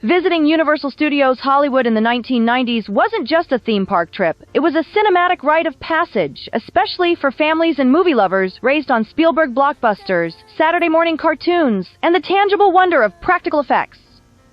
Visiting Universal Studios Hollywood in the 1990s wasn't just a theme park trip. It was a cinematic rite of passage, especially for families and movie lovers raised on Spielberg blockbusters, Saturday morning cartoons, and the tangible wonder of practical effects.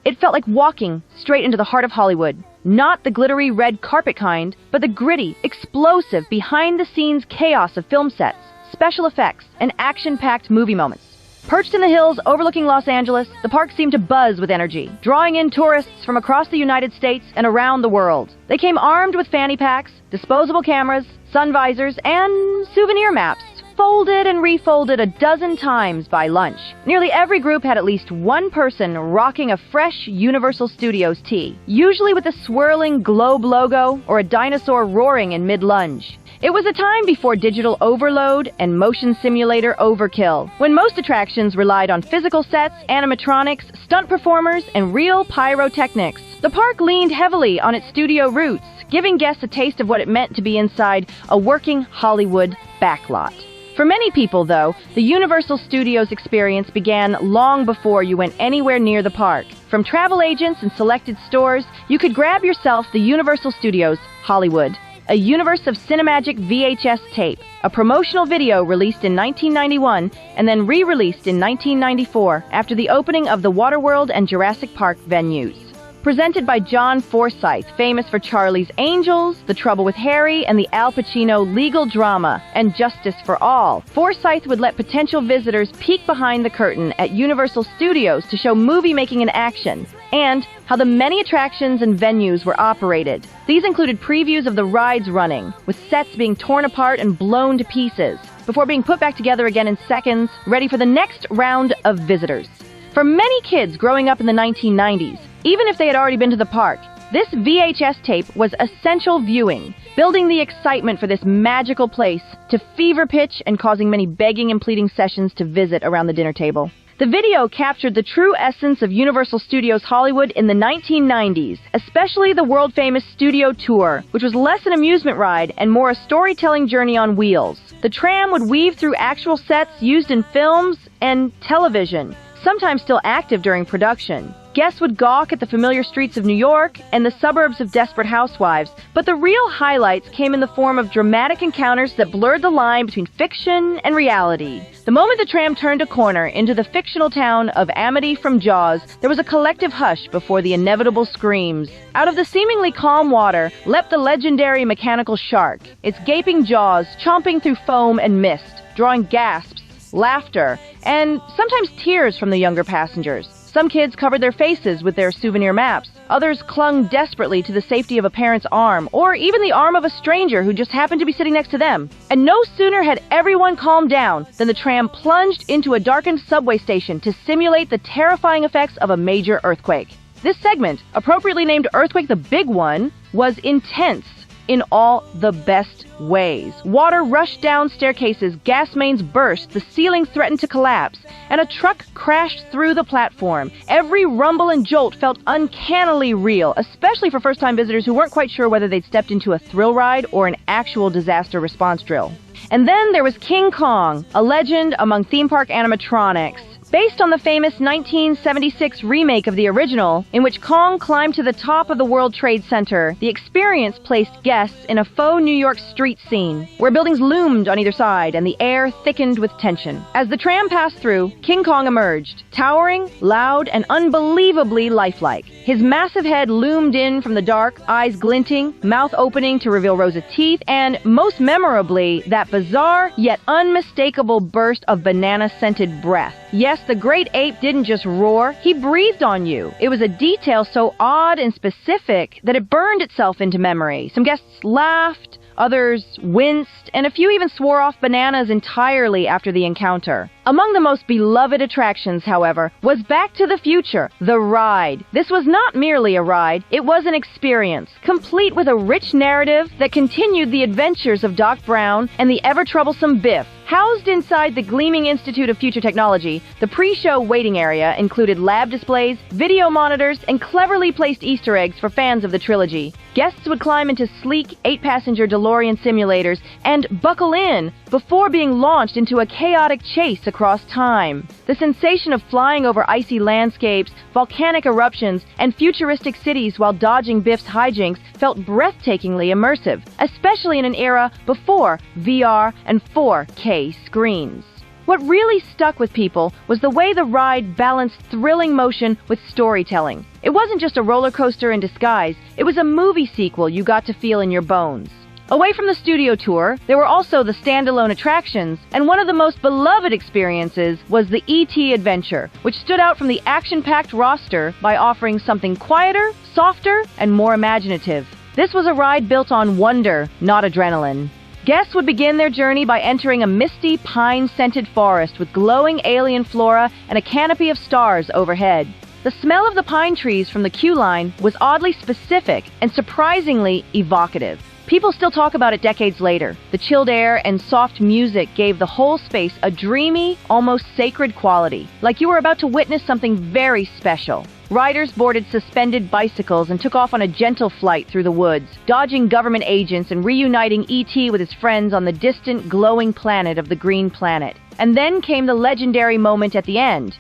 It felt like walking straight into the heart of Hollywood. Not the glittery red carpet kind, but the gritty, explosive, behind-the-scenes chaos of film sets, special effects, and action-packed movie moments. Perched in the hills overlooking Los Angeles, the park seemed to buzz with energy, drawing in tourists from across the United States and around the world. They came armed with fanny packs, disposable cameras, sun visors, and souvenir maps, folded and refolded a dozen times by lunch. Nearly every group had at least one person rocking a fresh Universal Studios tee, usually with a swirling globe logo or a dinosaur roaring in mid-lunge. It was a time before digital overload and motion simulator overkill, when most attractions relied on physical sets, animatronics, stunt performers, and real pyrotechnics. The park leaned heavily on its studio roots, giving guests a taste of what it meant to be inside a working Hollywood backlot. For many people, though, the Universal Studios experience began long before you went anywhere near the park. From travel agents and selected stores, you could grab yourself the Universal Studios Hollywood, a universe of Cinemagic VHS tape, a promotional video released in 1991 and then re-released in 1994 after the opening of the Waterworld and Jurassic Park venues. Presented by John Forsythe, famous for Charlie's Angels, The Trouble with Harry, and the Al Pacino legal drama, and Justice for All, Forsythe would let potential visitors peek behind the curtain at Universal Studios to show movie-making in action, and how the many attractions and venues were operated. These included previews of the rides running, with sets being torn apart and blown to pieces, before being put back together again in seconds, ready for the next round of visitors. For many kids growing up in the 1990s, even if they had already been to the park, this VHS tape was essential viewing, building the excitement for this magical place to fever pitch and causing many begging and pleading sessions to visit around the dinner table. The video captured the true essence of Universal Studios Hollywood in the 1990s, especially the world-famous studio tour, which was less an amusement ride and more a storytelling journey on wheels. The tram would weave through actual sets used in films and television, sometimes still active during production. Guests would gawk at the familiar streets of New York and the suburbs of Desperate Housewives, but the real highlights came in the form of dramatic encounters that blurred the line between fiction and reality. The moment the tram turned a corner into the fictional town of Amity from Jaws, there was a collective hush before the inevitable screams. Out of the seemingly calm water leapt the legendary mechanical shark, its gaping jaws chomping through foam and mist, drawing gasps, laughter, and sometimes tears from the younger passengers. Some kids covered their faces with their souvenir maps. Others clung desperately to the safety of a parent's arm, or even the arm of a stranger who just happened to be sitting next to them. And no sooner had everyone calmed down than the tram plunged into a darkened subway station to simulate the terrifying effects of a major earthquake. This segment, appropriately named Earthquake the Big One, was intense in all the best ways. Water rushed down staircases, gas mains burst, the ceiling threatened to collapse, and a truck crashed through the platform. Every rumble and jolt felt uncannily real, especially for first-time visitors who weren't quite sure whether they'd stepped into a thrill ride or an actual disaster response drill. And then there was King Kong, a legend among theme park animatronics. Based on the famous 1976 remake of the original, in which Kong climbed to the top of the World Trade Center, the experience placed guests in a faux New York street scene, where buildings loomed on either side and the air thickened with tension. As the tram passed through, King Kong emerged, towering, loud, and unbelievably lifelike. His massive head loomed in from the dark, eyes glinting, mouth opening to reveal rows of teeth, and, most memorably, that bizarre yet unmistakable burst of banana-scented breath. Yes, the great ape didn't just roar, he breathed on you. It was a detail so odd and specific that it burned itself into memory. Some guests laughed, others winced, and a few even swore off bananas entirely after the encounter. Among the most beloved attractions, however, was Back to the Future, the ride. This was not merely a ride, it was an experience, complete with a rich narrative that continued the adventures of Doc Brown and the ever-troublesome Biff. Housed inside the gleaming Institute of Future Technology, the pre-show waiting area included lab displays, video monitors, and cleverly placed Easter eggs for fans of the trilogy. Guests would climb into sleek 8-passenger DeLorean simulators and buckle in before being launched into a chaotic chase across time. The sensation of flying over icy landscapes, volcanic eruptions, and futuristic cities while dodging Biff's hijinks felt breathtakingly immersive, especially in an era before VR and 4K screens. What really stuck with people was the way the ride balanced thrilling motion with storytelling. It wasn't just a roller coaster in disguise, it was a movie sequel you got to feel in your bones. Away from the studio tour, there were also the standalone attractions, and one of the most beloved experiences was the E.T. Adventure, which stood out from the action-packed roster by offering something quieter, softer, and more imaginative. This was a ride built on wonder, not adrenaline. Guests would begin their journey by entering a misty, pine-scented forest with glowing alien flora and a canopy of stars overhead. The smell of the pine trees from the queue line was oddly specific and surprisingly evocative. People still talk about it decades later. The chilled air and soft music gave the whole space a dreamy, almost sacred quality, like you were about to witness something very special. Riders boarded suspended bicycles and took off on a gentle flight through the woods, dodging government agents and reuniting E.T. with his friends on the distant, glowing planet of the Green Planet. And then came the legendary moment at the end.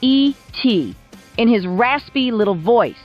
E.T., in his raspy little voice,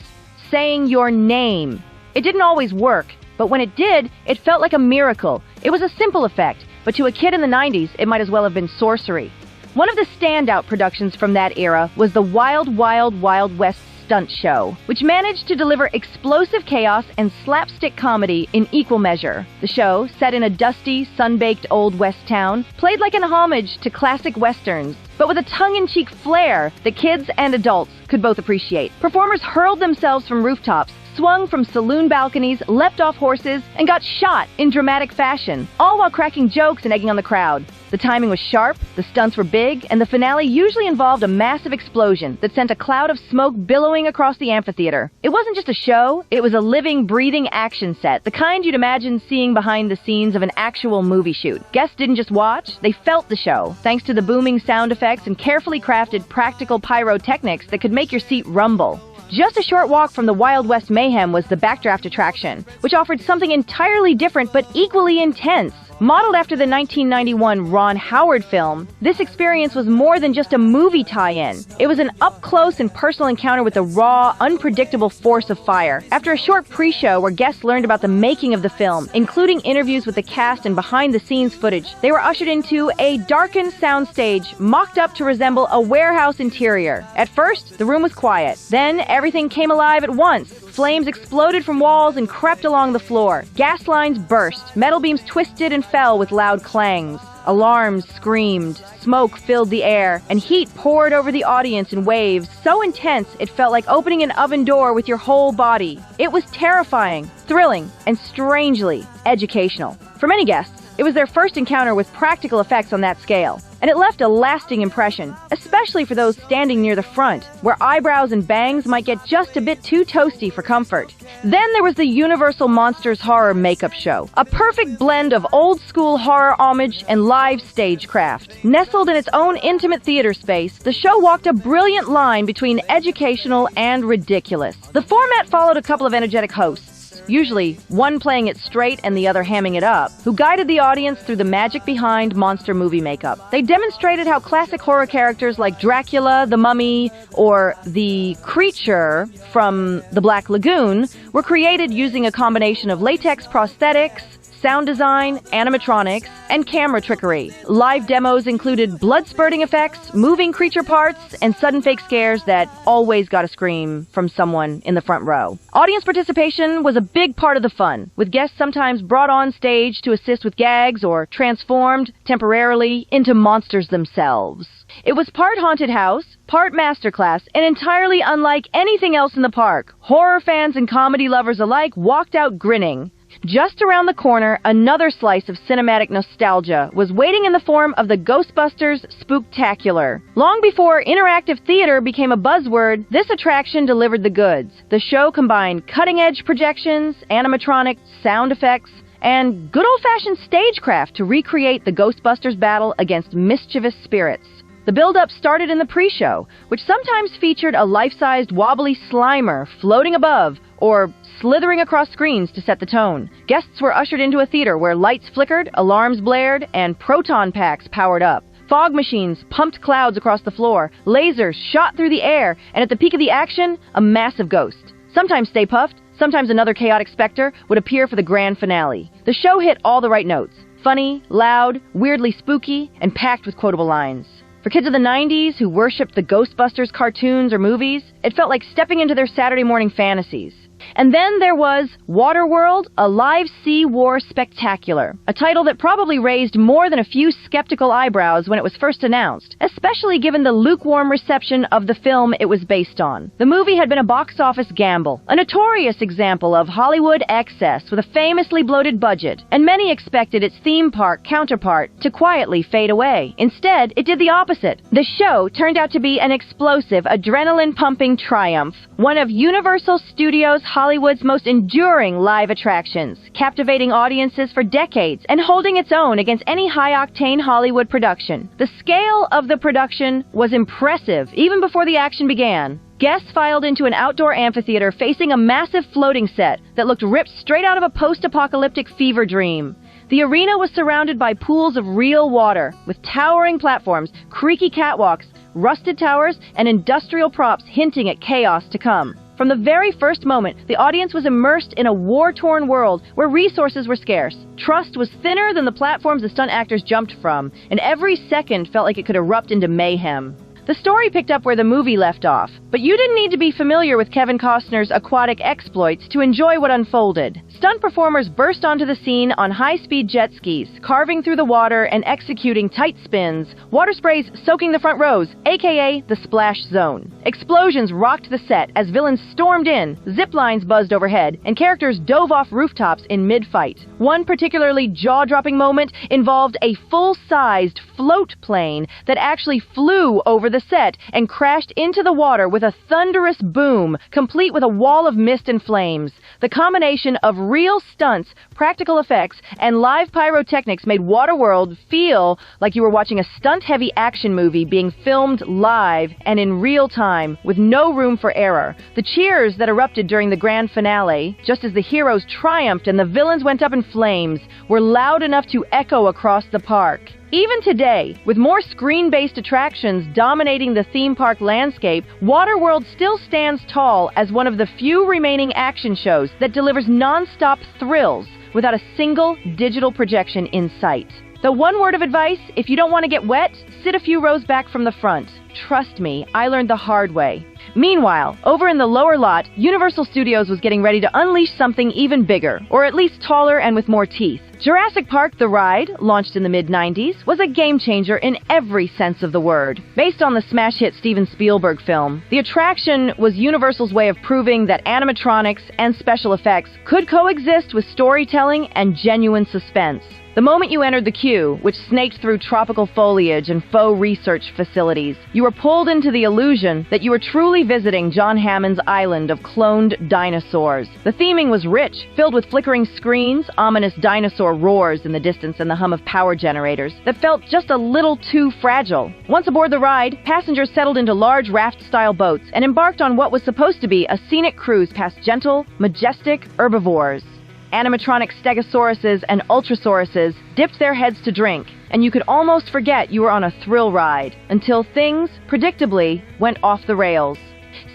saying your name. It didn't always work, but when it did, it felt like a miracle. It was a simple effect, but to a kid in the 90s, it might as well have been sorcery. One of the standout productions from that era was the Wild Wild Wild West stunt show, which managed to deliver explosive chaos and slapstick comedy in equal measure. The show, set in a dusty, sun-baked Old West town, played like an homage to classic westerns, but with a tongue-in-cheek flair that kids and adults could both appreciate. Performers hurled themselves from rooftops, swung from saloon balconies, leapt off horses, and got shot in dramatic fashion, all while cracking jokes and egging on the crowd. The timing was sharp, the stunts were big, and the finale usually involved a massive explosion that sent a cloud of smoke billowing across the amphitheater. It wasn't just a show, it was a living, breathing action set, the kind you'd imagine seeing behind the scenes of an actual movie shoot. Guests didn't just watch, they felt the show, thanks to the booming sound effects and carefully crafted practical pyrotechnics that could make your seat rumble. Just a short walk from the Wild West mayhem was the Backdraft attraction, which offered something entirely different but equally intense. Modeled after the 1991 Ron Howard film, this experience was more than just a movie tie-in. It was an up-close and personal encounter with the raw, unpredictable force of fire. After a short pre-show where guests learned about the making of the film, including interviews with the cast and behind-the-scenes footage, they were ushered into a darkened soundstage mocked up to resemble a warehouse interior. At first, the room was quiet. Then, everything came alive at once. Flames exploded from walls and crept along the floor. Gas lines burst. Metal beams twisted and fell with loud clangs. Alarms screamed, smoke filled the air, and heat poured over the audience in waves so intense it felt like opening an oven door with your whole body. It was terrifying, thrilling, and strangely educational. For many guests, it was their first encounter with practical effects on that scale, and it left a lasting impression, especially for those standing near the front, where eyebrows and bangs might get just a bit too toasty for comfort. Then there was the Universal Monsters Horror Makeup Show, a perfect blend of old-school horror homage and live stagecraft. Nestled in its own intimate theater space, the show walked a brilliant line between educational and ridiculous. The format followed a couple of energetic hosts, usually one playing it straight and the other hamming it up, who guided the audience through the magic behind monster movie makeup. They demonstrated how classic horror characters like Dracula, the Mummy, or the Creature from The Black Lagoon were created using a combination of latex prosthetics, sound design, animatronics, and camera trickery. Live demos included blood-spurting effects, moving creature parts, and sudden fake scares that always got a scream from someone in the front row. Audience participation was a big part of the fun, with guests sometimes brought on stage to assist with gags or transformed, temporarily, into monsters themselves. It was part haunted house, part masterclass, and entirely unlike anything else in the park. Horror fans and comedy lovers alike walked out grinning. Just around the corner, another slice of cinematic nostalgia was waiting in the form of the Ghostbusters Spooktacular. Long before interactive theater became a buzzword, this attraction delivered the goods. The show combined cutting-edge projections, animatronic sound effects, and good old-fashioned stagecraft to recreate the Ghostbusters battle against mischievous spirits. The build-up started in the pre-show, which sometimes featured a life-sized wobbly Slimer floating above or slithering across screens to set the tone. Guests were ushered into a theater where lights flickered, alarms blared, and proton packs powered up. Fog machines pumped clouds across the floor, lasers shot through the air, and at the peak of the action, a massive ghost. Sometimes Stay Puft, sometimes another chaotic specter would appear for the grand finale. The show hit all the right notes. Funny, loud, weirdly spooky, and packed with quotable lines. For kids of the 90s who worshipped the Ghostbusters cartoons or movies, it felt like stepping into their Saturday morning fantasies. And then there was Waterworld, a live sea war spectacular, a title that probably raised more than a few skeptical eyebrows when it was first announced, especially given the lukewarm reception of the film it was based on. The movie had been a box office gamble, a notorious example of Hollywood excess with a famously bloated budget, and many expected its theme park counterpart to quietly fade away. Instead, it did the opposite. The show turned out to be an explosive, adrenaline-pumping triumph, one of Universal Studios Hollywood's most enduring live attractions, captivating audiences for decades and holding its own against any high-octane Hollywood production. The scale of the production was impressive even before the action began. Guests filed into an outdoor amphitheater facing a massive floating set that looked ripped straight out of a post-apocalyptic fever dream. The arena was surrounded by pools of real water, with towering platforms, creaky catwalks, rusted towers, and industrial props hinting at chaos to come. From the very first moment, the audience was immersed in a war-torn world where resources were scarce. Trust was thinner than the platforms the stunt actors jumped from, and every second felt like it could erupt into mayhem. The story picked up where the movie left off, but you didn't need to be familiar with Kevin Costner's aquatic exploits to enjoy what unfolded. Stunt performers burst onto the scene on high-speed jet skis, carving through the water and executing tight spins, water sprays soaking the front rows, aka the splash zone. Explosions rocked the set as villains stormed in, zip lines buzzed overhead, and characters dove off rooftops in mid-fight. One particularly jaw-dropping moment involved a full-sized float plane that actually flew over the set and crashed into the water with a thunderous boom, complete with a wall of mist and flames. The combination of real stunts, practical effects, and live pyrotechnics made Waterworld feel like you were watching a stunt-heavy action movie being filmed live and in real time, with no room for error. The cheers that erupted during the grand finale, just as the heroes triumphed and the villains went up in flames, were loud enough to echo across the park. Even today, with more screen-based attractions dominating the theme park landscape, Waterworld still stands tall as one of the few remaining action shows that delivers non-stop thrills without a single digital projection in sight. The one word of advice, if you don't want to get wet, sit a few rows back from the front. Trust me, I learned the hard way. Meanwhile, over in the lower lot, Universal Studios was getting ready to unleash something even bigger, or at least taller and with more teeth. Jurassic Park the ride, launched in the mid-90s, was a game-changer in every sense of the word. Based on the smash hit Steven Spielberg film, the attraction was Universal's way of proving that animatronics and special effects could coexist with storytelling and genuine suspense. The moment you entered the queue, which snaked through tropical foliage and faux research facilities, you were pulled into the illusion that you were truly visiting John Hammond's island of cloned dinosaurs. The theming was rich, filled with flickering screens, ominous dinosaur roars in the distance, and the hum of power generators that felt just a little too fragile. Once aboard the ride, passengers settled into large raft-style boats and embarked on what was supposed to be a scenic cruise past gentle, majestic herbivores. Animatronic stegosauruses and ultrasauruses dipped their heads to drink, and you could almost forget you were on a thrill ride, until things, predictably, went off the rails.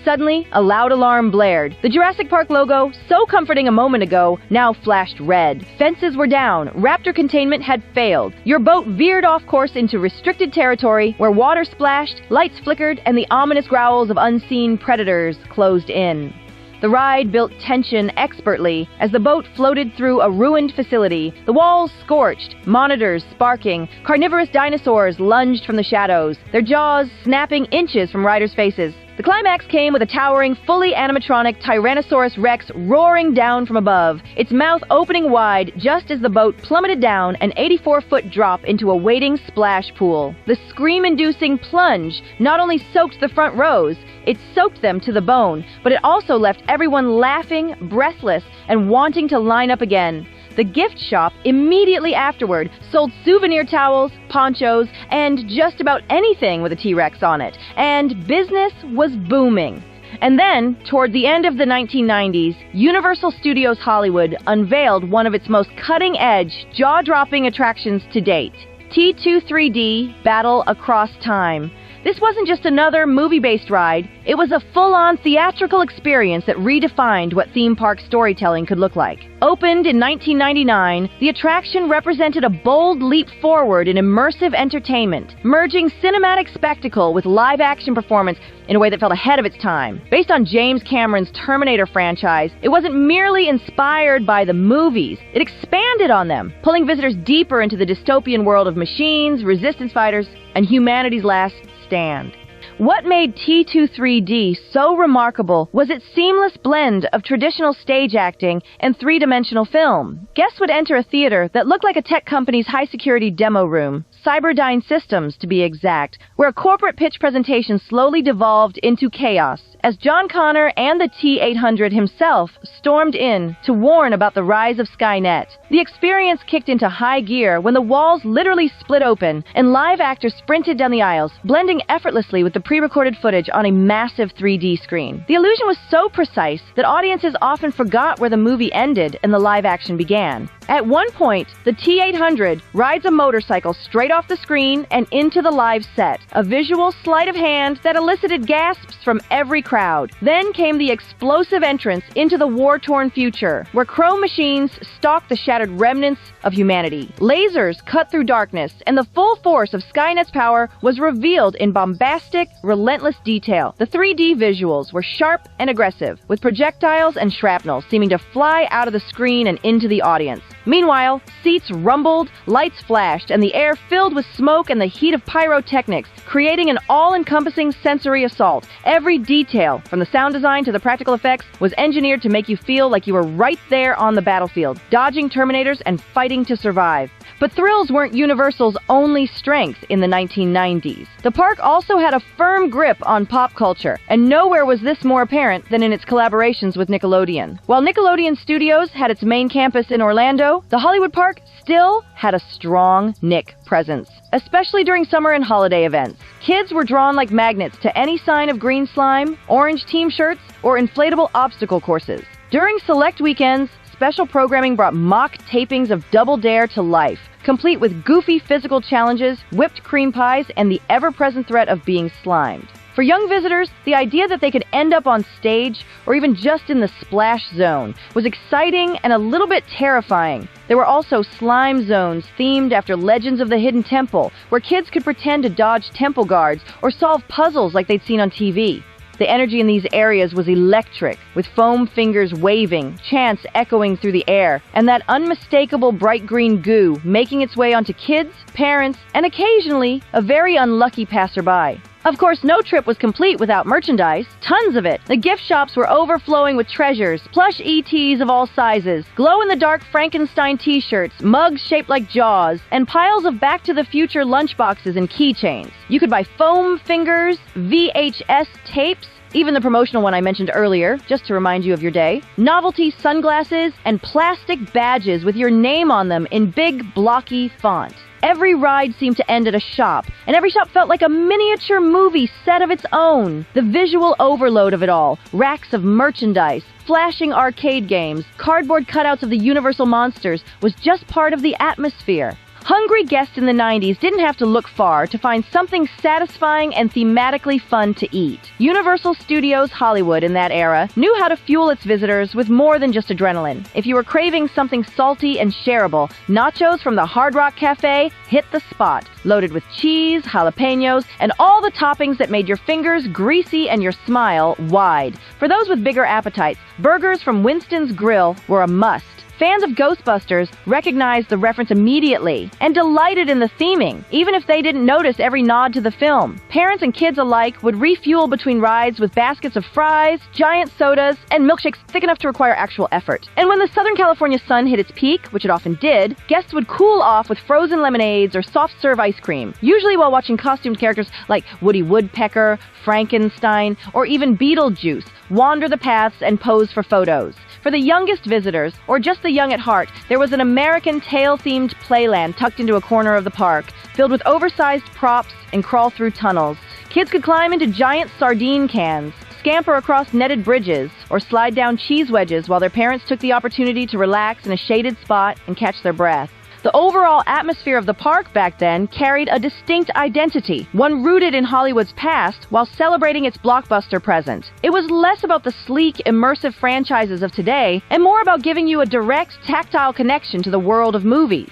Suddenly, a loud alarm blared. The Jurassic Park logo, so comforting a moment ago, now flashed red. Fences were down. Raptor containment had failed. Your boat veered off course into restricted territory where water splashed, lights flickered, and the ominous growls of unseen predators closed in. The ride built tension expertly as the boat floated through a ruined facility, the walls scorched, monitors sparking, carnivorous dinosaurs lunged from the shadows, their jaws snapping inches from riders' faces. The climax came with a towering, fully animatronic Tyrannosaurus Rex roaring down from above, its mouth opening wide just as the boat plummeted down an 84-foot drop into a waiting splash pool. The scream-inducing plunge not only soaked the front rows, it soaked them to the bone, but it also left everyone laughing, breathless, and wanting to line up again. The gift shop immediately afterward sold souvenir towels, ponchos, and just about anything with a T-Rex on it, and business was booming. And then, toward the end of the 1990s, Universal Studios Hollywood unveiled one of its most cutting-edge, jaw-dropping attractions to date. T2 3D Battle Across Time. This wasn't just another movie-based ride, it was a full-on theatrical experience that redefined what theme park storytelling could look like. Opened in 1999, the attraction represented a bold leap forward in immersive entertainment, merging cinematic spectacle with live-action performance in a way that felt ahead of its time. Based on James Cameron's Terminator franchise, it wasn't merely inspired by the movies, it expanded on them, pulling visitors deeper into the dystopian world of machines, resistance fighters, and humanity's last stand. What made T2 3D so remarkable was its seamless blend of traditional stage acting and three-dimensional film. Guests would enter a theater that looked like a tech company's high-security demo room, Cyberdyne Systems to be exact, where a corporate pitch presentation slowly devolved into chaos as John Connor and the T-800 himself stormed in to warn about the rise of Skynet. The experience kicked into high gear when the walls literally split open and live actors sprinted down the aisles, blending effortlessly with the pre-recorded footage on a massive 3D screen. The illusion was so precise that audiences often forgot where the movie ended and the live action began. At one point, the T-800 rides a motorcycle straight off the screen and into the live set, a visual sleight of hand that elicited gasps from every crowd. Then came the explosive entrance into the war-torn future, where chrome machines stalked the shattered remnants of humanity. Lasers cut through darkness, and the full force of Skynet's power was revealed in bombastic, relentless detail. The 3D visuals were sharp and aggressive, with projectiles and shrapnel seeming to fly out of the screen and into the audience. Meanwhile, seats rumbled, lights flashed, and the air filled with smoke and the heat of pyrotechnics, creating an all-encompassing sensory assault. Every detail, from the sound design to the practical effects, was engineered to make you feel like you were right there on the battlefield, dodging Terminators and fighting to survive. But thrills weren't Universal's only strength in the 1990s. The park also had a firm grip on pop culture, and nowhere was this more apparent than in its collaborations with Nickelodeon. While Nickelodeon Studios had its main campus in Orlando, the Hollywood park still had a strong Nick presence, especially during summer and holiday events. Kids were drawn like magnets to any sign of green slime, orange team shirts, or inflatable obstacle courses. During select weekends, special programming brought mock tapings of Double Dare to life, complete with goofy physical challenges, whipped cream pies, and the ever-present threat of being slimed. For young visitors, the idea that they could end up on stage or even just in the splash zone was exciting and a little bit terrifying. There were also slime zones themed after Legends of the Hidden Temple, where kids could pretend to dodge temple guards or solve puzzles like they'd seen on TV. The energy in these areas was electric, with foam fingers waving, chants echoing through the air, and that unmistakable bright green goo making its way onto kids, parents, and occasionally a very unlucky passerby. Of course, no trip was complete without merchandise. Tons of it. The gift shops were overflowing with treasures, plush ETs of all sizes, glow-in-the-dark Frankenstein t-shirts, mugs shaped like jaws, and piles of Back to the Future lunchboxes and keychains. You could buy foam fingers, VHS tapes, even the promotional one I mentioned earlier, just to remind you of your day, novelty sunglasses, and plastic badges with your name on them in big, blocky font. Every ride seemed to end at a shop, and every shop felt like a miniature movie set of its own. The visual overload of it all, racks of merchandise, flashing arcade games, cardboard cutouts of the Universal monsters, was just part of the atmosphere. Hungry guests in the 90s didn't have to look far to find something satisfying and thematically fun to eat. Universal Studios Hollywood in that era knew how to fuel its visitors with more than just adrenaline. If you were craving something salty and shareable, nachos from the Hard Rock Cafe hit the spot, loaded with cheese, jalapenos, and all the toppings that made your fingers greasy and your smile wide. For those with bigger appetites, burgers from Winston's Grill were a must. Fans of Ghostbusters recognized the reference immediately and delighted in the theming, even if they didn't notice every nod to the film. Parents and kids alike would refuel between rides with baskets of fries, giant sodas, and milkshakes thick enough to require actual effort. And when the Southern California sun hit its peak, which it often did, guests would cool off with frozen lemonades or soft-serve ice cream, usually while watching costumed characters like Woody Woodpecker, Frankenstein, or even Beetlejuice wander the paths and pose for photos. For the youngest visitors, or just the young at heart, there was an American Tail-themed playland tucked into a corner of the park, filled with oversized props and crawl-through tunnels. Kids could climb into giant sardine cans, scamper across netted bridges, or slide down cheese wedges while their parents took the opportunity to relax in a shaded spot and catch their breath. The overall atmosphere of the park back then carried a distinct identity, one rooted in Hollywood's past while celebrating its blockbuster present. It was less about the sleek, immersive franchises of today and more about giving you a direct, tactile connection to the world of movies.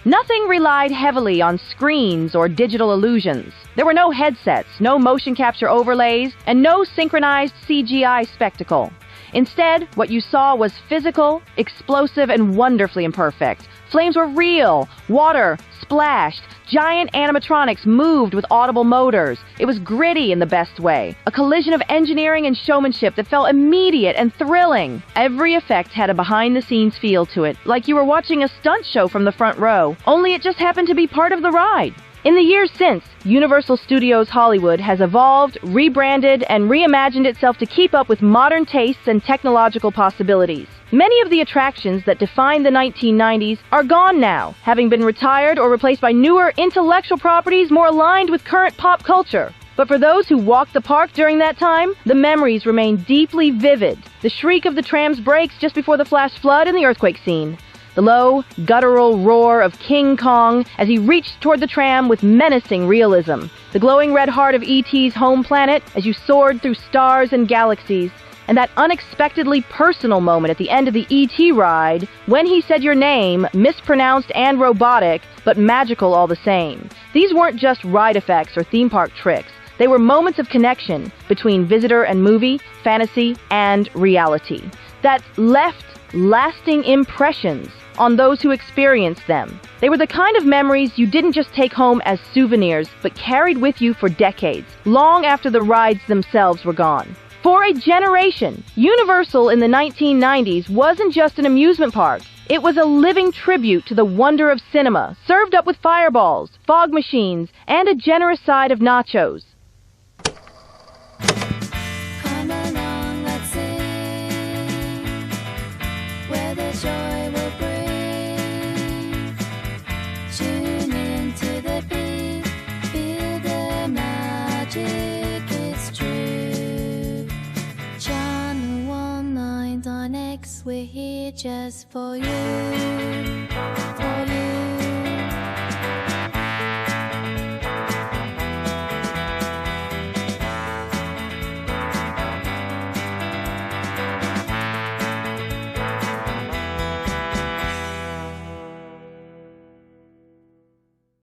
Nothing relied heavily on screens or digital illusions. There were no headsets, no motion capture overlays, and no synchronized CGI spectacle. Instead, what you saw was physical, explosive, and wonderfully imperfect. Flames were real, water splashed, giant animatronics moved with audible motors. It was gritty in the best way, a collision of engineering and showmanship that felt immediate and thrilling. Every effect had a behind-the-scenes feel to it, like you were watching a stunt show from the front row, only it just happened to be part of the ride. In the years since, Universal Studios Hollywood has evolved, rebranded, and reimagined itself to keep up with modern tastes and technological possibilities. Many of the attractions that defined the 1990s are gone now, having been retired or replaced by newer intellectual properties more aligned with current pop culture. But for those who walked the park during that time, the memories remain deeply vivid. The shriek of the tram's brakes just before the flash flood and the earthquake scene. The low, guttural roar of King Kong as he reached toward the tram with menacing realism. The glowing red heart of E.T.'s home planet as you soared through stars and galaxies. And that unexpectedly personal moment at the end of the E.T. ride when he said your name, mispronounced and robotic, but magical all the same. These weren't just ride effects or theme park tricks. They were moments of connection between visitor and movie, fantasy, and reality that left lasting impressions on those who experienced them. They were the kind of memories you didn't just take home as souvenirs, but carried with you for decades, long after the rides themselves were gone. For a generation, Universal in the 1990s wasn't just an amusement park. It was a living tribute to the wonder of cinema, served up with fireballs, fog machines, and a generous side of nachos. Come along, let's sing, where the joy will bring. Tune into the beat, feel the magic, it's true. Channel 199 on X, we're here just for you, for you.